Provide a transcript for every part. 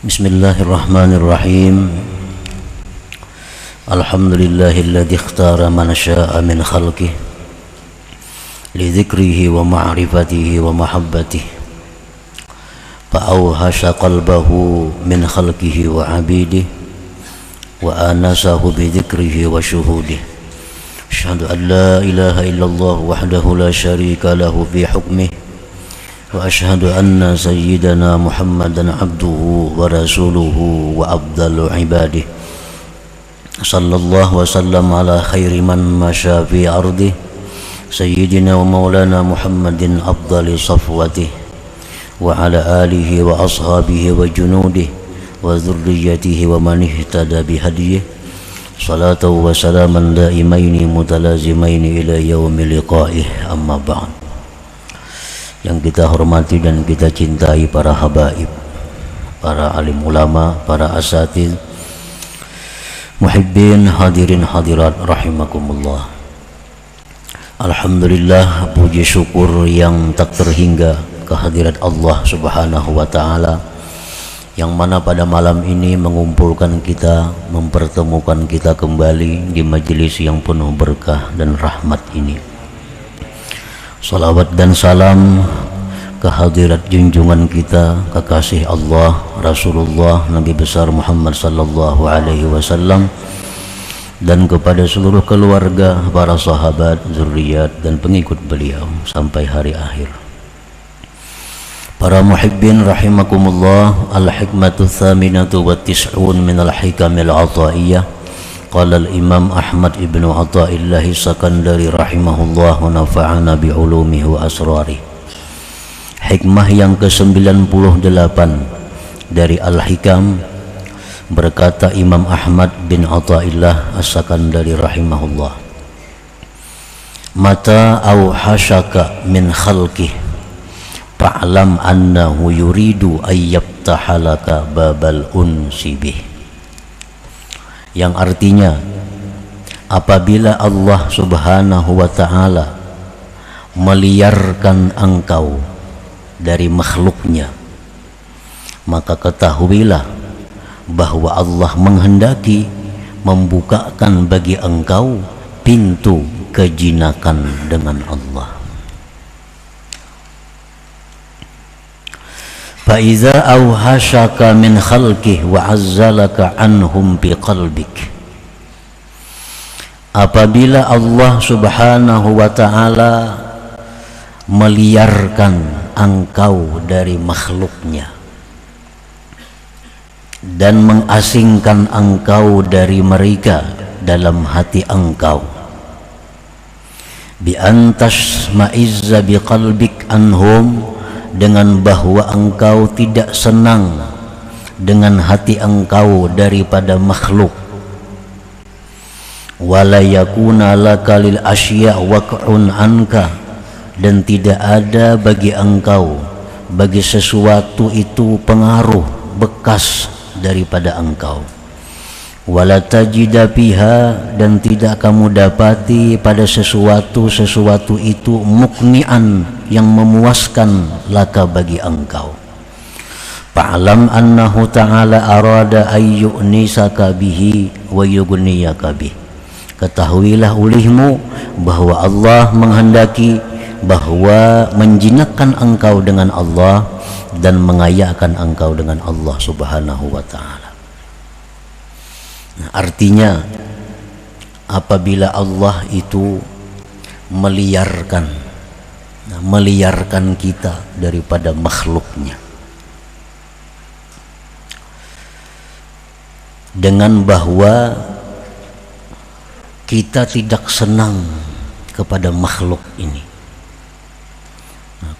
Bismillahirrahmanirrahim. Alhamdulillahilladzi ikhtara man syaa min khalqihi li dzikrihi wa ma'rifatihi wa mahabbatihi fa awhasha qalbahu min khalqihi wa 'abidihi wa anasahu bi dzikrihi wa syuhudihi. Asyhadu an la ilaha illallah wahdahu la syarika lahu fi hukmihi wa asyhadu anna sayyidana Muhammadan abduhu wa rasuluhu wa afdalu ibadihi. Sallallahu wa sallam ala khairi man masya fi ardihi sayyidina wa maulana Muhammadin afdali safwatihi wa ala alihi wa ashabihi wa junudihi wa dzurriyyatihi wa man ihtada bihadihi. Salatu wa salaman daimaini mutalazimaini ila yaumi liqa'ih, amma ba'd. Yang kita hormati dan kita cintai para habaib, para alim ulama, para asatidz, muhibbin, hadirin hadirat rahimakumullah. Alhamdulillah, puji syukur yang tak terhingga kehadirat Allah Subhanahu wa taala, yang mana pada malam ini mengumpulkan kita, mempertemukan kita kembali di majelis yang penuh berkah dan rahmat ini. Salawat dan salam kehadirat junjungan kita, kekasih Allah, Rasulullah Nabi besar Muhammad sallallahu alaihi wasallam, dan kepada seluruh keluarga, para sahabat, zuriat dan pengikut beliau sampai hari akhir. Para muhibbin rahimakumullah, al-hikmatu tsaminatu wa tis'un min al-hikamil ataiyah. Qala al-Imam Ahmad ibnu Athaillah Sakandari rahimahullah wa nafa'ana bi'ulumihi wa asrari. Hikmah yang ke-98 dari Al-Hikam, berkata Imam Ahmad bin Athaillah As-Sakandari rahimahullah, mata awhashaka min khalqih fa'lam annahu yuridu ayyabtahalaka babal unsi bih. Yang artinya, apabila Allah Subhanahu wa ta'ala meliarkan engkau dari makhluknya, maka ketahuilah bahwa Allah menghendaki membukakan bagi engkau pintu kejinakan dengan Allah. Faiza awhashaka min khalqih wa azzalaka anhum biqalbik. Apabila Allah Subhanahu wa ta'ala meliarkan engkau dari makhluknya dan mengasingkan engkau dari mereka dalam hati engkau, bi antas ma'izza biqalbik anhum, dengan bahwa engkau tidak senang dengan hati engkau daripada makhluk, wala yakuna laka lil asya' waq'un anka, dan tidak ada bagi engkau, bagi sesuatu itu pengaruh bekas daripada engkau, wala tajida fiha, dan tidak kamu dapati pada sesuatu itu mukni'an, yang memuaskan laka bagi engkau. Fa'lam annahu ta'ala arada ayyu'nisaka bihi wa yughniyaka bih. Ketahuilah olehmu bahwa Allah menghendaki bahwa menjinakkan engkau dengan Allah dan mengayakan engkau dengan Allah Subhanahu wa ta'ala. Nah, artinya apabila Allah itu meliarkan kita daripada makhluknya, dengan bahwa kita tidak senang kepada makhluk ini,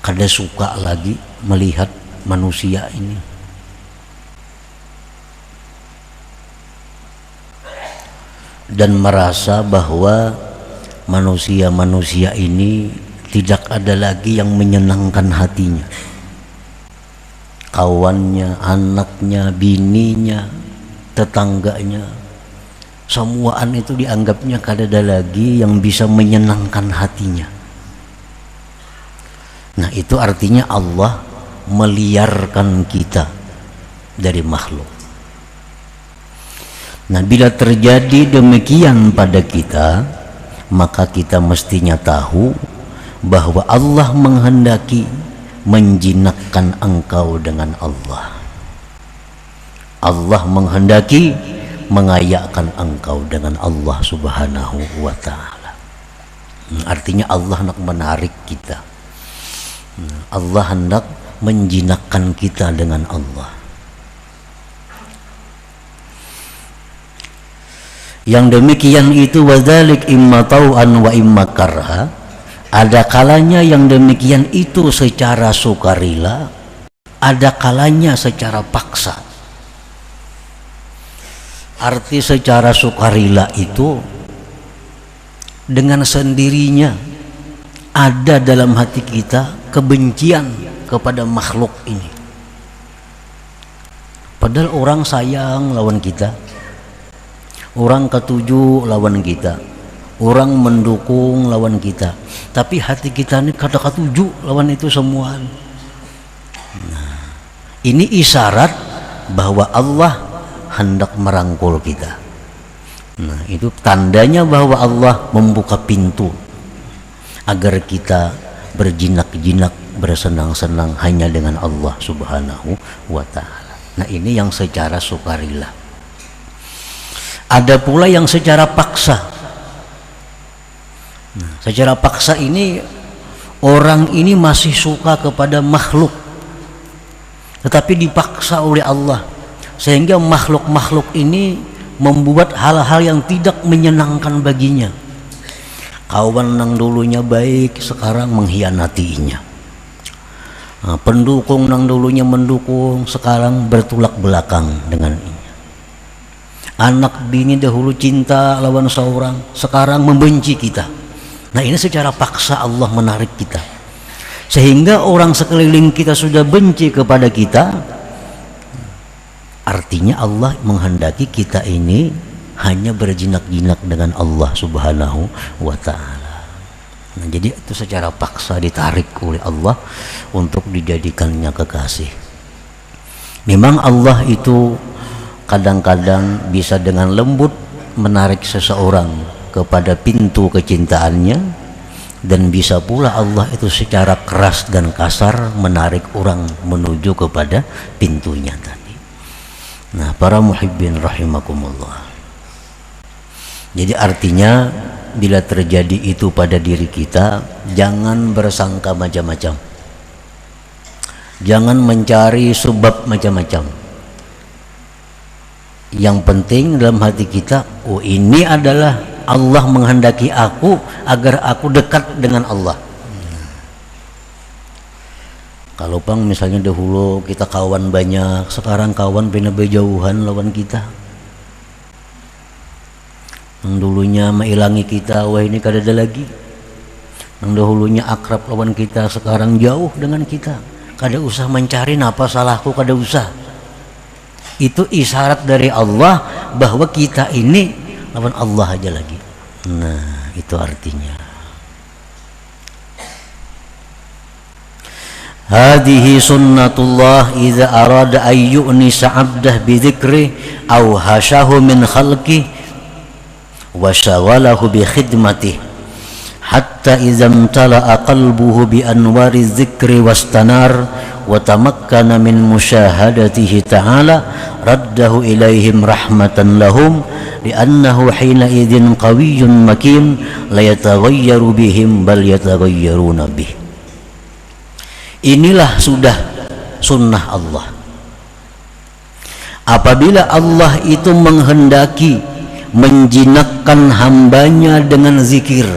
kada suka lagi melihat manusia ini, dan merasa bahwa manusia-manusia ini tidak ada lagi yang menyenangkan hatinya. Kawannya, anaknya, bininya, tetangganya, semuaan itu dianggapnya kada ada lagi yang bisa menyenangkan hatinya. Nah, itu artinya Allah meliarkan kita dari makhluk. Nah, bila terjadi demikian pada kita, maka kita mestinya tahu bahwa Allah menghendaki menjinakkan engkau dengan Allah. Allah menghendaki mengayakkan engkau dengan Allah Subhanahu wa ta'ala. Artinya Allah hendak menarik kita. Allah hendak menjinakkan kita dengan Allah. Yang demikian itu wadzalik imma tau'an wa imma karha. Ada kalanya yang demikian itu secara sukarela, ada kalanya secara paksa. Arti secara sukarela itu dengan sendirinya ada dalam hati kita kebencian kepada makhluk ini. Padahal orang sayang lawan kita, orang ketujuh lawan kita, orang mendukung lawan kita, tapi hati kita ini kata ketujuh lawan itu semua. Nah, ini isyarat bahwa Allah hendak merangkul kita. Nah, itu tandanya bahwa Allah membuka pintu agar kita berjinak-jinak, bersenang-senang hanya dengan Allah Subhanahu wa ta'ala. Nah, ini yang secara sukarela. Ada pula yang secara paksa. Nah, secara paksa ini orang ini masih suka kepada makhluk, tetapi dipaksa oleh Allah, sehingga makhluk-makhluk ini membuat hal-hal yang tidak menyenangkan baginya. Kawan yang dulunya baik sekarang mengkhianatinya. Nah, pendukung yang dulunya mendukung sekarang bertolak belakang dengannya. Anak bini dahulu cinta lawan seorang, sekarang membenci kita. Nah, ini secara paksa Allah menarik kita, sehingga orang sekeliling kita sudah benci kepada kita. Artinya Allah menghendaki kita ini hanya berjinak-jinak dengan Allah Subhanahu wa ta'ala. Nah, jadi itu secara paksa ditarik oleh Allah untuk dijadikannya kekasih. Memang Allah itu kadang-kadang bisa dengan lembut menarik seseorang kepada pintu kecintaannya, dan bisa pula Allah itu secara keras dan kasar menarik orang menuju kepada pintunya tadi. Nah, para muhibbin rahimakumullah. Jadi artinya bila terjadi itu pada diri kita, jangan bersangka macam-macam, jangan mencari sebab macam-macam. Yang penting dalam hati kita, oh ini adalah Allah menghendaki aku agar aku dekat dengan Allah. Kalau pang misalnya dahulu kita kawan banyak, sekarang kawan benar berjauhan lawan kita. Yang dulunya menghilangi kita, wah ini kada ada lagi. Yang dahulunya akrab lawan kita, sekarang jauh dengan kita. Kada usah mencari apa salahku, kada usah. Itu isyarat dari Allah bahwa kita ini lawan Allah aja lagi. Nah, itu artinya. Hadhihi sunnatullah idza arada an yu'nisa 'abdah bi dzikri aw hashahu min khalqi wa shawalahu bi khidmatih hatta idza imtala'a qalbuhu bi anwari dzikri wastanar wa tamakkana min musyahadatihi ta'ala raddahu ilaihim rahmatan lahum li'annahu hina idzin qawiyyun makin la yataghayyaru bihim bal yataghayyaruna bih. Inilah sudah sunnah Allah. Apabila Allah itu menghendaki menjinakkan hambanya dengan zikir,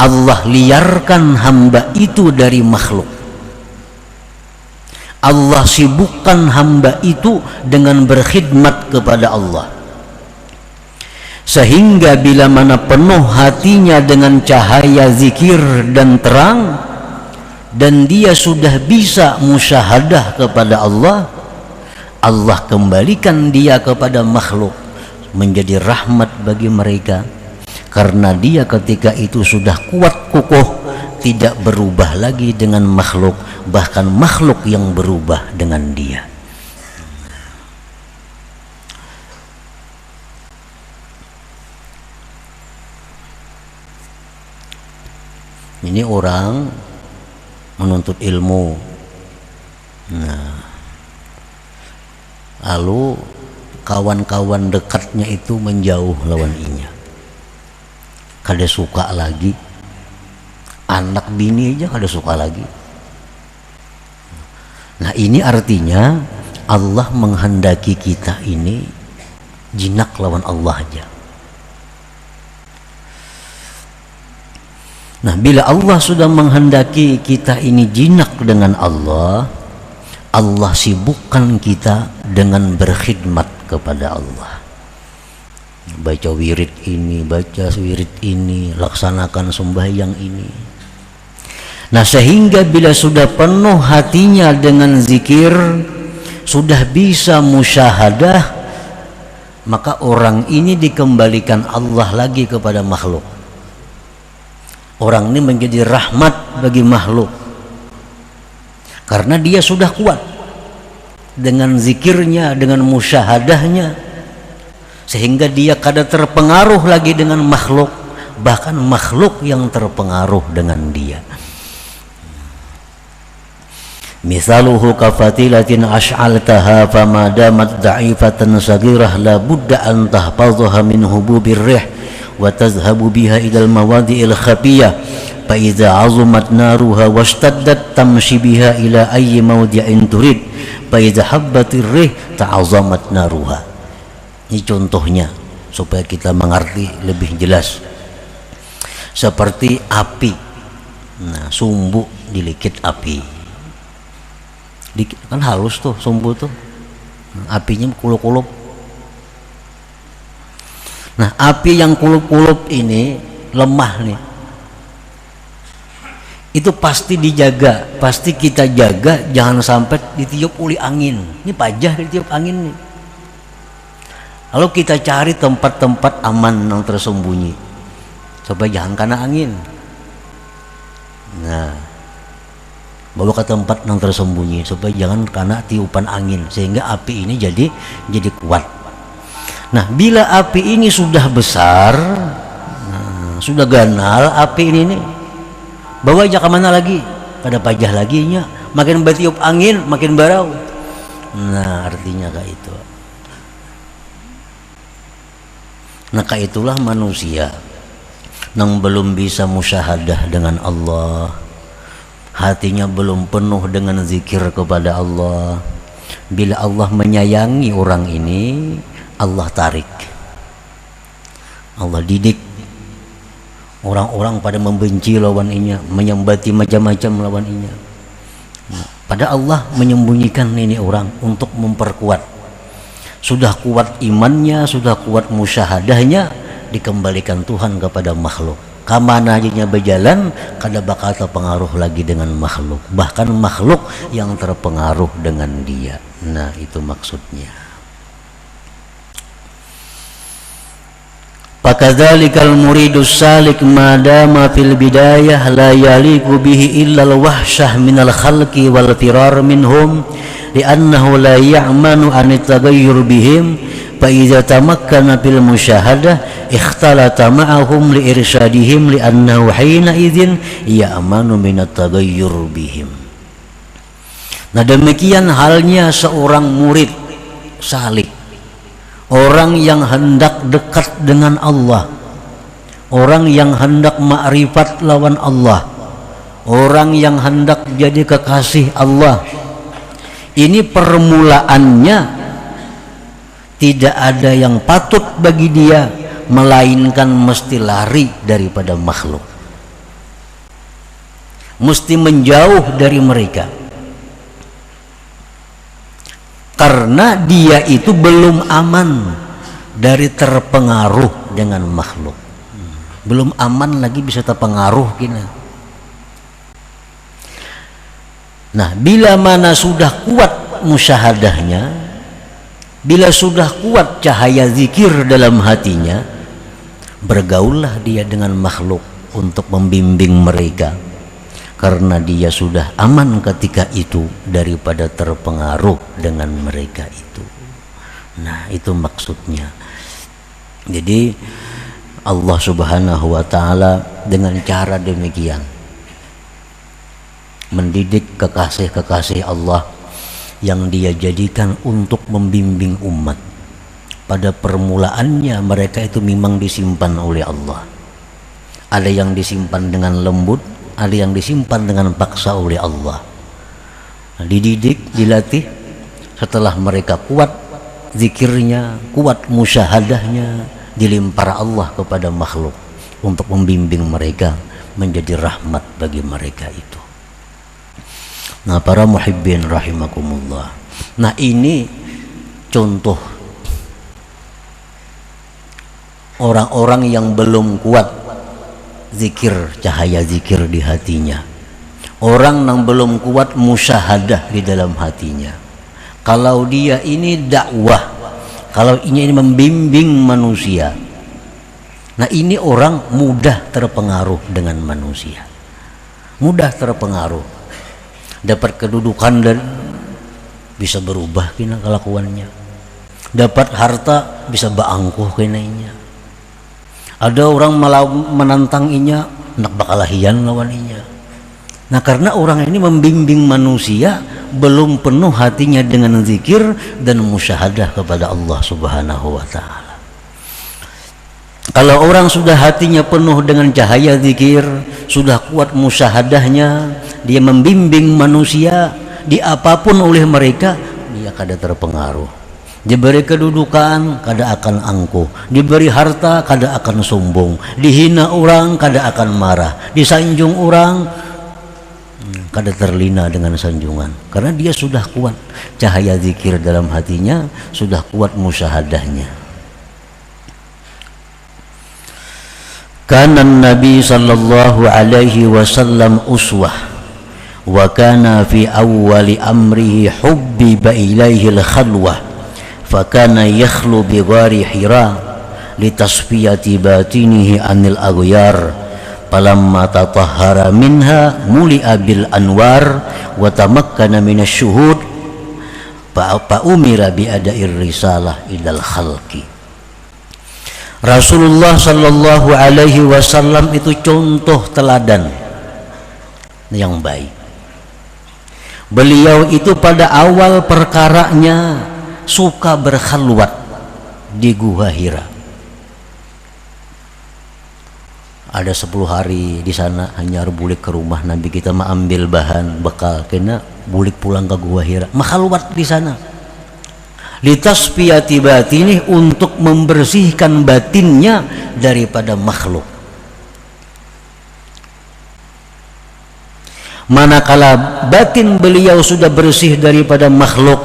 Allah liarkan hamba itu dari makhluk. Allah sibukkan hamba itu dengan berkhidmat kepada Allah, sehingga bila mana penuh hatinya dengan cahaya zikir dan terang, dan dia sudah bisa musyahadah kepada Allah, Allah kembalikan dia kepada makhluk menjadi rahmat bagi mereka, karena dia ketika itu sudah kuat kukuh, tidak berubah lagi dengan makhluk, bahkan makhluk yang berubah dengan dia. ini orang menuntut ilmu. Nah, lalu kawan-kawan dekatnya itu menjauh lawan inya, kada suka lagi. Anak bini aja kada suka lagi. Nah, ini artinya Allah menghendaki kita ini jinak lawan Allah aja. Nah, bila Allah sudah menghendaki kita ini jinak dengan Allah, Allah sibukkan kita dengan berkhidmat kepada Allah. Baca wirid ini, baca wirid ini, laksanakan sembahyang ini. Nah, sehingga bila sudah penuh hatinya dengan zikir, sudah bisa musyahadah, maka orang ini dikembalikan Allah lagi kepada makhluk. Orang ini menjadi rahmat bagi makhluk karena dia sudah kuat dengan zikirnya, dengan musyahadahnya, sehingga dia kada terpengaruh lagi dengan makhluk, bahkan makhluk yang terpengaruh dengan dia. Misaluhu kafatilatin ash'altaha fama damat da'ifatan sagirah la budda an tahfadhaha min hububir rih wa tazhabu biha ila al-mawadi'il khafiyah fa idza 'azumat naruha washtaddat tamshi biha ila ayyi mawdi'in turid fa idza habbatir rih ta'azamat naruha. Ini contohnya supaya kita mengerti lebih jelas. Seperti api. Nah, sumbu dilikit api. Dikit kan halus tuh sumbu tuh. Apinya kulup-kulup. Nah, api yang kulup-kulup ini lemah nih. Itu pasti dijaga, pasti kita jaga jangan sampai ditiup oleh angin. Ini pajah ditiup angin nih. Lalu kita cari tempat-tempat aman yang tersembunyi supaya jangan kena angin. Nah, bawa ke tempat yang tersembunyi supaya jangan kena tiupan angin, sehingga api ini jadi kuat. Nah, bila api ini sudah besar, sudah ganal api ini nih, bawa aja ke mana lagi? Kada pajah lagi nya, makin bertiup angin makin barau. Nah, artinya kayak itu. Nah, kayak itulah manusia yang belum bisa musyahadah dengan Allah, hatinya belum penuh dengan zikir kepada Allah. Bila Allah menyayangi orang ini, Allah tarik, Allah didik. Orang-orang pada membenci lawan inya, menyembati macam-macam lawan inya. Pada Allah menyembunyikan ini orang untuk memperkuat. Sudah kuat imannya, sudah kuat musyahadahnya, dikembalikan Tuhan kepada makhluk. Kamana aja berjalan, kada bakal terpengaruh lagi dengan makhluk. Bahkan makhluk yang terpengaruh dengan dia. Nah, itu maksudnya. Fakadzalikal muridus salik madama fil bidayah la yaliqu bihi illa al-wahsyah minal khalqi wal firar minhum li'annahu la ya'manu an at-taghayyur bihim fa idza tamakkana bil musyahadah ikhtalata ma'ahum li irsyadihim li'annahu hina idzin ya'manu min at-taghayyur bihim. Nah, demikian halnya seorang murid salik, orang yang hendak dekat dengan Allah, orang yang hendak ma'rifat lawan Allah, orang yang hendak jadi kekasih Allah. Ini permulaannya tidak ada yang patut bagi dia melainkan mesti lari daripada makhluk, mesti menjauh dari mereka, karena dia itu belum aman dari terpengaruh dengan makhluk. Belum aman lagi bisa terpengaruh gini. Nah, bila mana sudah kuat musyahadahnya, bila sudah kuat cahaya zikir dalam hatinya, bergaullah dia dengan makhluk untuk membimbing mereka, karena dia sudah aman ketika itu daripada terpengaruh dengan mereka itu. Nah, itu maksudnya. Jadi Allah Subhanahu wa ta'ala dengan cara demikian mendidik kekasih-kekasih Allah yang Dia jadikan untuk membimbing umat. Pada permulaannya mereka itu memang disimpan oleh Allah. Ada yang disimpan dengan lembut, ada yang disimpan dengan paksa oleh Allah. Dididik, dilatih, setelah mereka kuat zikirnya, kuat musyahadahnya, dilimpah Allah kepada makhluk untuk membimbing mereka menjadi rahmat bagi mereka itu. Nah, para muhibbin rahimakumullah. Nah, ini contoh orang-orang yang belum kuat zikir, cahaya zikir di hatinya. Orang yang belum kuat musyahadah di dalam hatinya. Kalau dia ini dakwah, kalau ini membimbing manusia, nah ini orang mudah terpengaruh dengan manusia, mudah terpengaruh, dapat kedudukan dan bisa berubah kena kelakuannya, dapat harta bisa baangkuh kenanya. Ada orang malah menantang inya, nak bakalahian lawan inya. Nah, karena orang ini membimbing manusia belum penuh hatinya dengan zikir dan musyahadah kepada Allah Subhanahu wa taala. Kalau orang sudah hatinya penuh dengan cahaya zikir, sudah kuat musyahadahnya, dia membimbing manusia di apapun oleh mereka, dia kada terpengaruh. Diberi kedudukan kada akan angkuh, diberi harta kada akan sombong, dihina orang kada akan marah, disanjung orang kada terlina dengan sanjungan, karena dia sudah kuat cahaya zikir dalam hatinya, sudah kuat musyahadahnya. Kana Nabi sallallahu alaihi wasallam uswah wa kana fi awwali amrihi hubbiba ilaihi al-khalwah fa kana yakhlu bi ghari Hira li tasfiyati batinihi anil aghyar. Falamma tatahhara minha muli'a bil anwar wa tamakkana minasyuhud fa umira bi ada'ir risalah ilal khalqi. Rasulullah sallallahu alaihi wasallam itu contoh teladan yang baik. Beliau itu pada awal perkaranya suka berkhalwat di Gua Hira. Ada 10 hari di sana, hanya bulik ke rumah Nabi kita ambil bahan bekal, kena bulik pulang ke Gua Hira, makhalwat di sana. Litasfiyati batini, untuk membersihkan batinnya daripada makhluk. Manakala batin beliau sudah bersih daripada makhluk,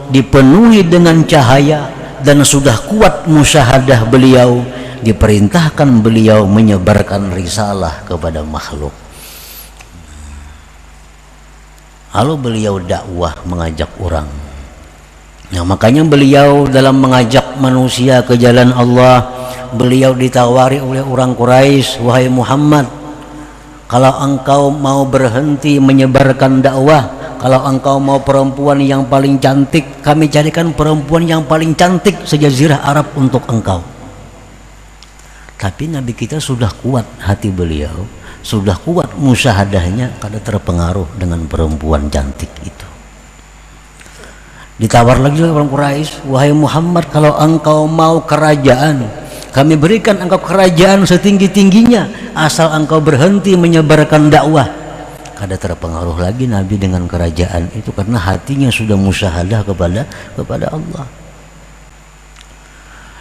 dipenuhi dengan cahaya dan sudah kuat musyahadah beliau, diperintahkan beliau menyebarkan risalah kepada makhluk. Lalu beliau dakwah, mengajak orang. Nah, makanya beliau dalam mengajak manusia ke jalan Allah, beliau ditawari oleh orang Quraisy, wahai Muhammad, kalau engkau mau berhenti menyebarkan dakwah, kalau engkau mau perempuan yang paling cantik, kami carikan perempuan yang paling cantik sejazirah Arab untuk engkau. Tapi Nabi kita sudah kuat hati beliau, sudah kuat musyahadahnya, kada terpengaruh dengan perempuan cantik itu. Ditawar lagi oleh orang Quraisy, wahai Muhammad, kalau engkau mau kerajaan, kami berikan engkau kerajaan setinggi-tingginya, asal engkau berhenti menyebarkan dakwah. Kada terpengaruh lagi Nabi dengan kerajaan itu, karena hatinya sudah musyahadah kepada Allah.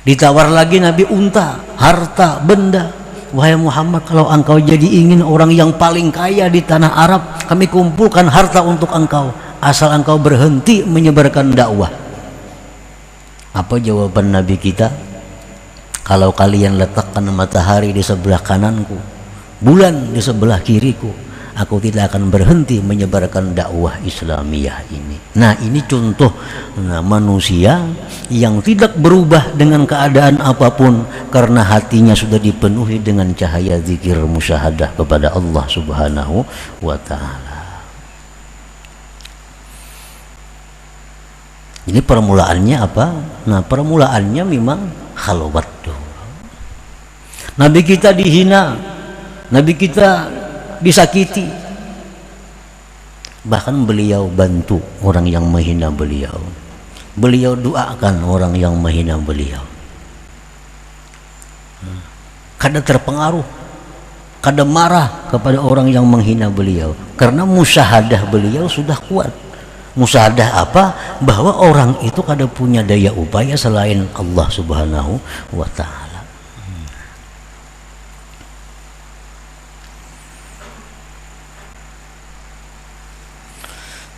Ditawar lagi Nabi unta, harta, benda. Wahai Muhammad, kalau engkau jadi ingin orang yang paling kaya di tanah Arab, kami kumpulkan harta untuk engkau, asal engkau berhenti menyebarkan dakwah. Apa jawaban Nabi kita? Kalau kalian letakkan matahari di sebelah kananku, bulan di sebelah kiriku, aku tidak akan berhenti menyebarkan dakwah Islamiyah ini. Nah, ini contoh manusia yang tidak berubah dengan keadaan apapun, karena hatinya sudah dipenuhi dengan cahaya zikir musyahadah kepada Allah Subhanahu wa ta'ala. Ini permulaannya apa? Nah, permulaannya memang khalwat dulu. Nabi kita dihina, Nabi kita disakiti, Bahkan beliau bantu orang yang menghina beliau. Beliau doakan orang yang menghina beliau. Kada terpengaruh, kada marah kepada orang yang menghina beliau, karena musyahadah beliau sudah kuat. Musyahadah apa? Bahwa orang itu kada punya daya upaya selain Allah Subhanahu wa ta'ala.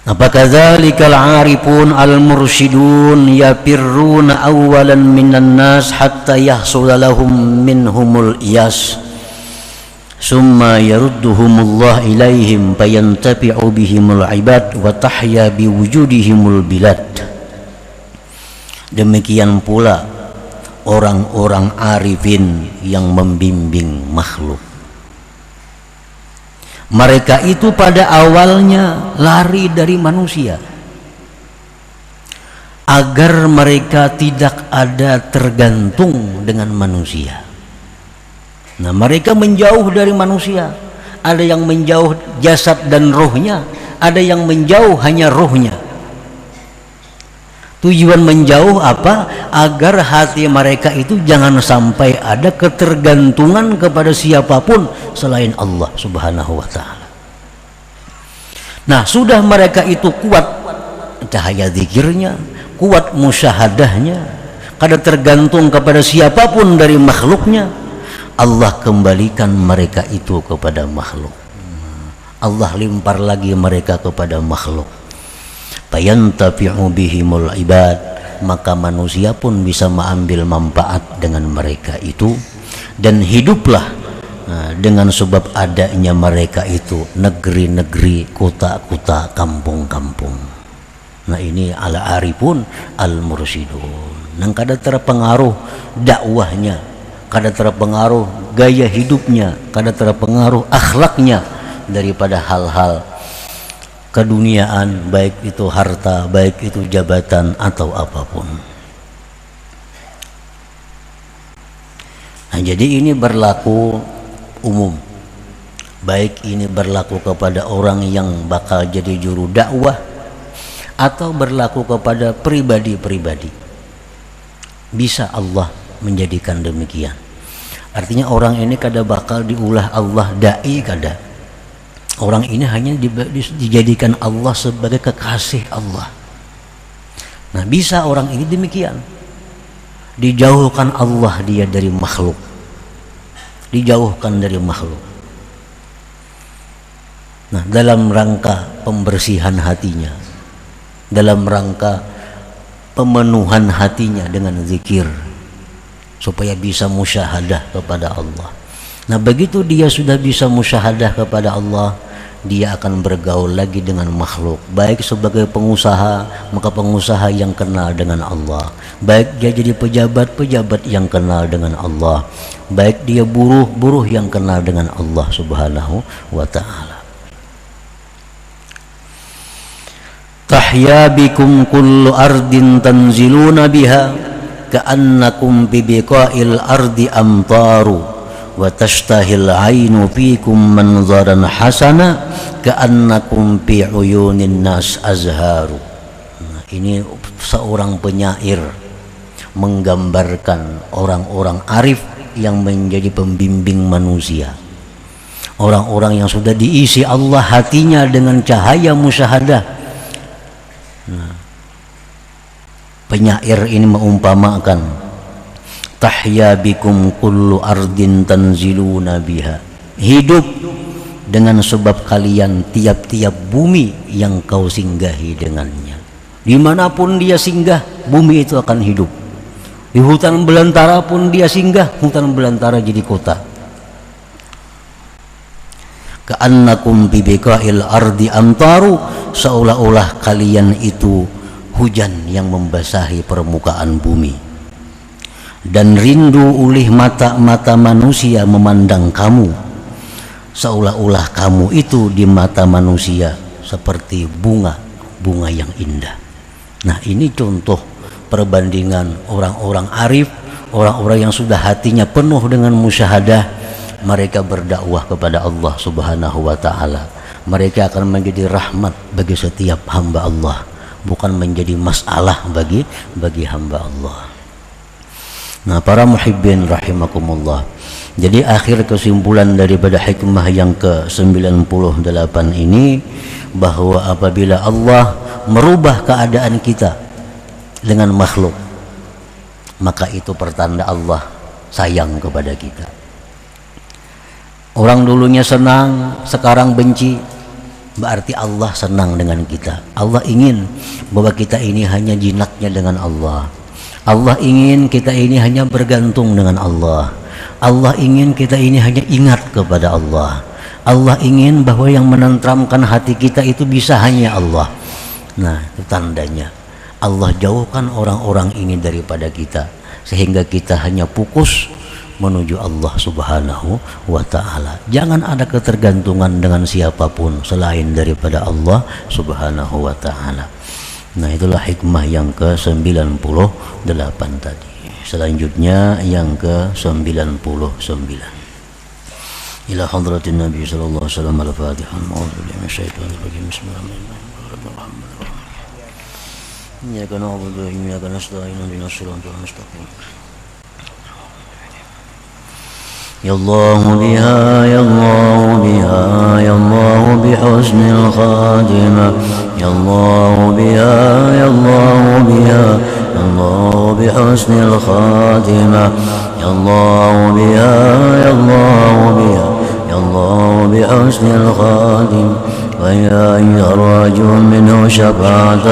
Apakadzalikal arifun al-mursyidun yapirruna awwalan minan nas hatta yahsula lahum minhumul iyas summa yarudduhumullah ilaihim fayantafi'u bihimul ibad wa tahya biwujudihimul bilad. Demikian pula orang-orang arifin yang membimbing makhluk. Mereka itu pada awalnya lari dari manusia agar mereka tidak ada tergantung dengan manusia. Nah, mereka menjauh dari manusia. Ada yang menjauh jasad dan rohnya, ada yang menjauh hanya rohnya. Tujuan menjauh apa? Agar hati mereka itu jangan sampai ada ketergantungan kepada siapapun selain Allah Subhanahu wa ta'ala. Nah, sudah mereka itu kuat cahaya zikirnya, kuat musyahadahnya, kada tergantung kepada siapapun dari makhluknya, Allah kembalikan mereka itu kepada makhluk. Allah limpar lagi mereka kepada makhluk. Fayantafi'u bihimul ibad, maka manusia pun bisa mengambil manfaat dengan mereka itu, dan hiduplah dengan sebab adanya mereka itu negeri-negeri, kota-kota, kampung-kampung. Nah, ini ala arifun al-mursyidun. Nang kada terpengaruh dakwahnya, kada terpengaruh gaya hidupnya, kada terpengaruh akhlaknya daripada hal-hal keduniaan, baik itu harta, baik itu jabatan atau apapun. Nah, jadi ini berlaku umum, baik ini berlaku kepada orang yang bakal jadi juru dakwah atau berlaku kepada pribadi-pribadi. Bisa Allah menjadikan demikian. Artinya orang ini kada bakal diulah Allah dai, kada. Orang ini hanya dijadikan Allah sebagai kekasih Allah. Nah, bisa orang ini demikian. Dijauhkan Allah dia dari makhluk. Dijauhkan dari makhluk. Nah, dalam rangka pembersihan hatinya, dalam rangka pemenuhan hatinya dengan zikir, supaya bisa musyahadah kepada Allah. Nah, begitu dia sudah bisa musyahadah kepada Allah, dia akan bergaul lagi dengan makhluk. Baik sebagai pengusaha, maka pengusaha yang kenal dengan Allah. Baik dia jadi pejabat yang kenal dengan Allah. Baik dia buruh yang kenal dengan Allah Subhanahu wa ta'ala. Tahya bikum kullu ardin tanziluna biha ka'annakum bibiqa'il ardi amtaru wa tashtahil ainu fikum manzaran hasana ka'annakum fi uyunin nas azharu. Nah, ini seorang penyair menggambarkan orang-orang arif yang menjadi pembimbing manusia, orang-orang yang sudah diisi Allah hatinya dengan cahaya musyahadah. Nah, penyair ini mengumpamakan tahya bikum kullu ardin tanziluna biha, hidup dengan sebab kalian tiap-tiap bumi yang kau singgahi dengannya. Dimanapun dia singgah, bumi itu akan hidup. Di hutan belantara pun dia singgah, hutan belantara jadi kota. Ka'annakum bibiqa'il ardi amtaru, seolah-olah kalian itu hujan yang membasahi permukaan bumi. Dan rindu ulih mata-mata manusia memandang kamu, seolah-olah kamu itu di mata manusia seperti bunga yang indah. Nah, ini contoh perbandingan orang-orang arif, orang-orang yang sudah hatinya penuh dengan musyahadah. Mereka berdakwah kepada Allah Subhanahu wa ta'ala. mereka akan menjadi rahmat bagi setiap hamba Allah, bukan menjadi masalah bagi hamba Allah. Nah, para muhibbin rahimakumullah. Jadi akhir kesimpulan daripada hikmah yang ke-98 ini, bahwa apabila Allah merubah keadaan kita dengan makhluk, maka itu pertanda Allah sayang kepada kita. Orang dulunya senang, sekarang benci, berarti Allah senang dengan kita. Allah ingin bahwa kita ini hanya jinaknya dengan Allah. Allah ingin kita ini hanya bergantung dengan Allah. Allah ingin kita ini hanya ingat kepada Allah. Allah ingin bahwa yang menenteramkan hati kita itu bisa hanya Allah. Nah, itu tandanya Allah jauhkan orang-orang ini daripada kita, sehingga kita hanya fokus menuju Allah subhanahu wa ta'ala. Jangan ada ketergantungan dengan siapapun selain daripada Allah subhanahu wa ta'ala. Nah, itulah hikmah yang ke-98 tadi. Selanjutnya yang ke-99. Ila hadratin Nabi sallallahu alaihi wasallam al-Fatihah. A'udzu billahi minasyaitonir rajim. Bismillahirrahmanirrahim. Iyyaka na'budu wa iyyaka nasta'in. Ihdinas siratal mustaqim. Ya Allah biha, ya Allah biha, ya Allah bihusnil khatimah. Ya Allah biha, ya Allah biha, ya Allah bihusnil khatimah. Ya Allah biha, ya Allah biha, ya Allah bihusnil khatimah. ويا أيها الراجون منه شفاعة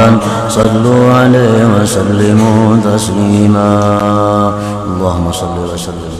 صلوا عليه وسلموا تسليما. اللهم صل وسلم